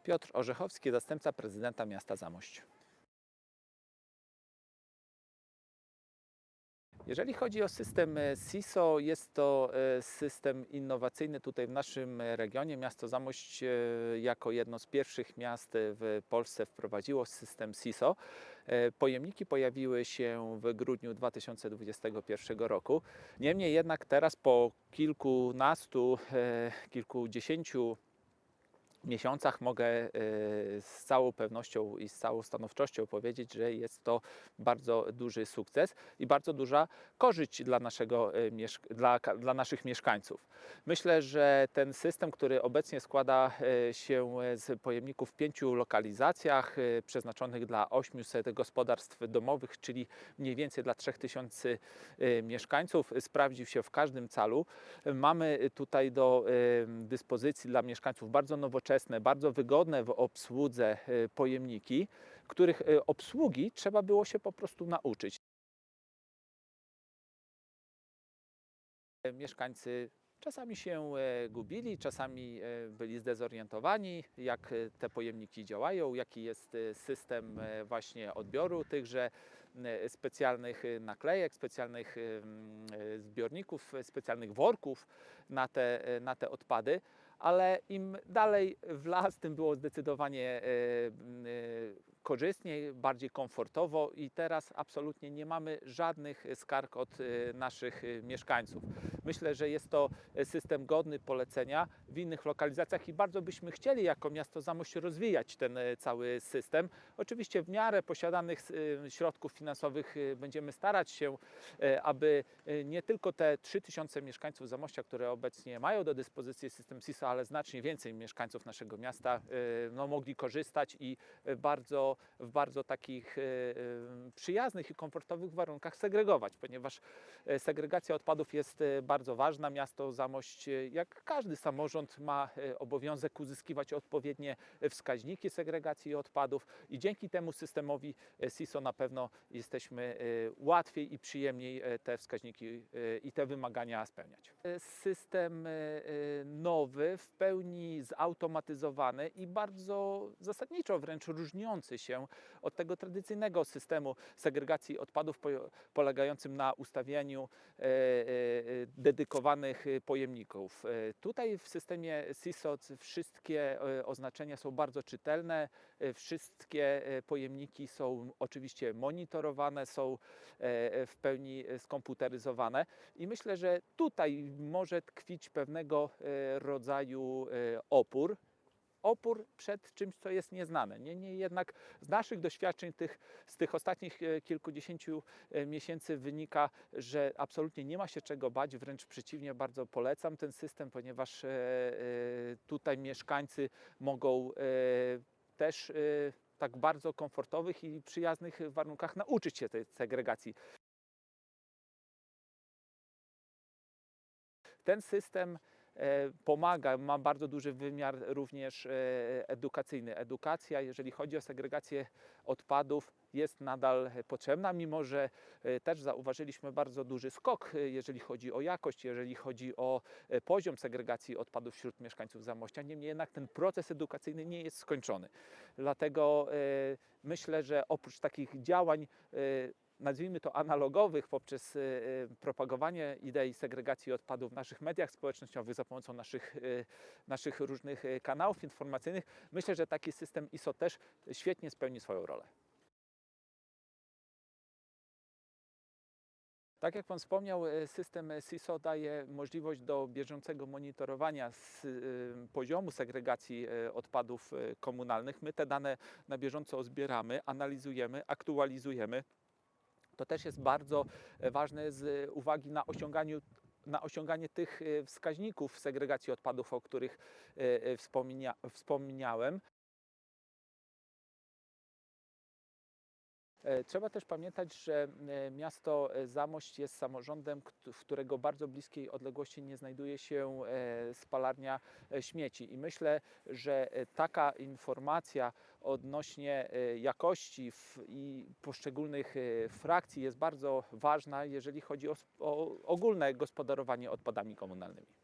Piotr Orzechowski, zastępca prezydenta miasta Zamość. Jeżeli chodzi o system SISO, jest to system innowacyjny tutaj w naszym regionie. Miasto Zamość jako jedno z pierwszych miast w Polsce wprowadziło system SISO. Pojemniki pojawiły się w grudniu 2021 roku. Niemniej jednak teraz po kilkunastu, kilkudziesięciu miesiącach mogę z całą pewnością i z całą stanowczością powiedzieć, że jest to bardzo duży sukces i bardzo duża korzyść dla naszych mieszkańców. Myślę, że ten system, który obecnie składa się z pojemników w 5 lokalizacjach przeznaczonych dla 800 gospodarstw domowych, czyli mniej więcej dla 3000 mieszkańców, sprawdził się w każdym calu. Mamy tutaj do dyspozycji dla mieszkańców bardzo nowoczesne, bardzo wygodne w obsłudze pojemniki, których obsługi trzeba było się po prostu nauczyć. Mieszkańcy czasami się gubili, czasami byli zdezorientowani, jak te pojemniki działają, jaki jest system właśnie odbioru tychże specjalnych naklejek, specjalnych zbiorników, specjalnych worków na te odpady. Ale im dalej w las, tym było zdecydowanie korzystniej, bardziej komfortowo i teraz absolutnie nie mamy żadnych skarg od naszych mieszkańców. Myślę, że jest to system godny polecenia w innych lokalizacjach i bardzo byśmy chcieli jako miasto Zamość rozwijać ten cały system. Oczywiście w miarę posiadanych środków finansowych będziemy starać się, aby nie tylko te 3000 mieszkańców Zamościa, które obecnie mają do dyspozycji system SISO, ale znacznie więcej mieszkańców naszego miasta mogli korzystać i w bardzo takich przyjaznych i komfortowych warunkach segregować, ponieważ segregacja odpadów jest bardzo ważna. Miasto Zamość, jak każdy samorząd, ma obowiązek uzyskiwać odpowiednie wskaźniki segregacji odpadów i dzięki temu systemowi SISO na pewno jesteśmy łatwiej i przyjemniej te wskaźniki i te wymagania spełniać. System nowy, w pełni zautomatyzowany i bardzo zasadniczo wręcz różniący się od tego tradycyjnego systemu segregacji odpadów polegającym na ustawianiu dedykowanych pojemników. Tutaj w systemie SISO wszystkie oznaczenia są bardzo czytelne, wszystkie pojemniki są oczywiście monitorowane, są w pełni skomputeryzowane i myślę, że tutaj może tkwić pewnego rodzaju opór przed czymś, co jest nieznane. Niemniej jednak z naszych doświadczeń z tych ostatnich kilkudziesięciu miesięcy wynika, że absolutnie nie ma się czego bać, wręcz przeciwnie, bardzo polecam ten system, ponieważ tutaj mieszkańcy mogą też tak bardzo komfortowych i przyjaznych warunkach nauczyć się tej segregacji. Ten system pomaga, ma bardzo duży wymiar również edukacyjny. Edukacja, jeżeli chodzi o segregację odpadów, jest nadal potrzebna, mimo że też zauważyliśmy bardzo duży skok, jeżeli chodzi o jakość, jeżeli chodzi o poziom segregacji odpadów wśród mieszkańców Zamościa. Niemniej jednak ten proces edukacyjny nie jest skończony. Dlatego myślę, że oprócz takich działań nazwijmy to analogowych, poprzez propagowanie idei segregacji odpadów w naszych mediach społecznościowych za pomocą naszych różnych kanałów informacyjnych, myślę, że taki system ISO też świetnie spełni swoją rolę. Tak jak Pan wspomniał, system SISO daje możliwość do bieżącego monitorowania poziomu segregacji odpadów komunalnych. My te dane na bieżąco zbieramy, analizujemy, aktualizujemy. To też jest bardzo ważne z uwagi na osiąganie tych wskaźników segregacji odpadów, o których wspomniałem. Trzeba też pamiętać, że miasto Zamość jest samorządem, w którego bardzo bliskiej odległości nie znajduje się spalarnia śmieci. I myślę, że taka informacja odnośnie jakości i poszczególnych frakcji jest bardzo ważna, jeżeli chodzi o ogólne gospodarowanie odpadami komunalnymi.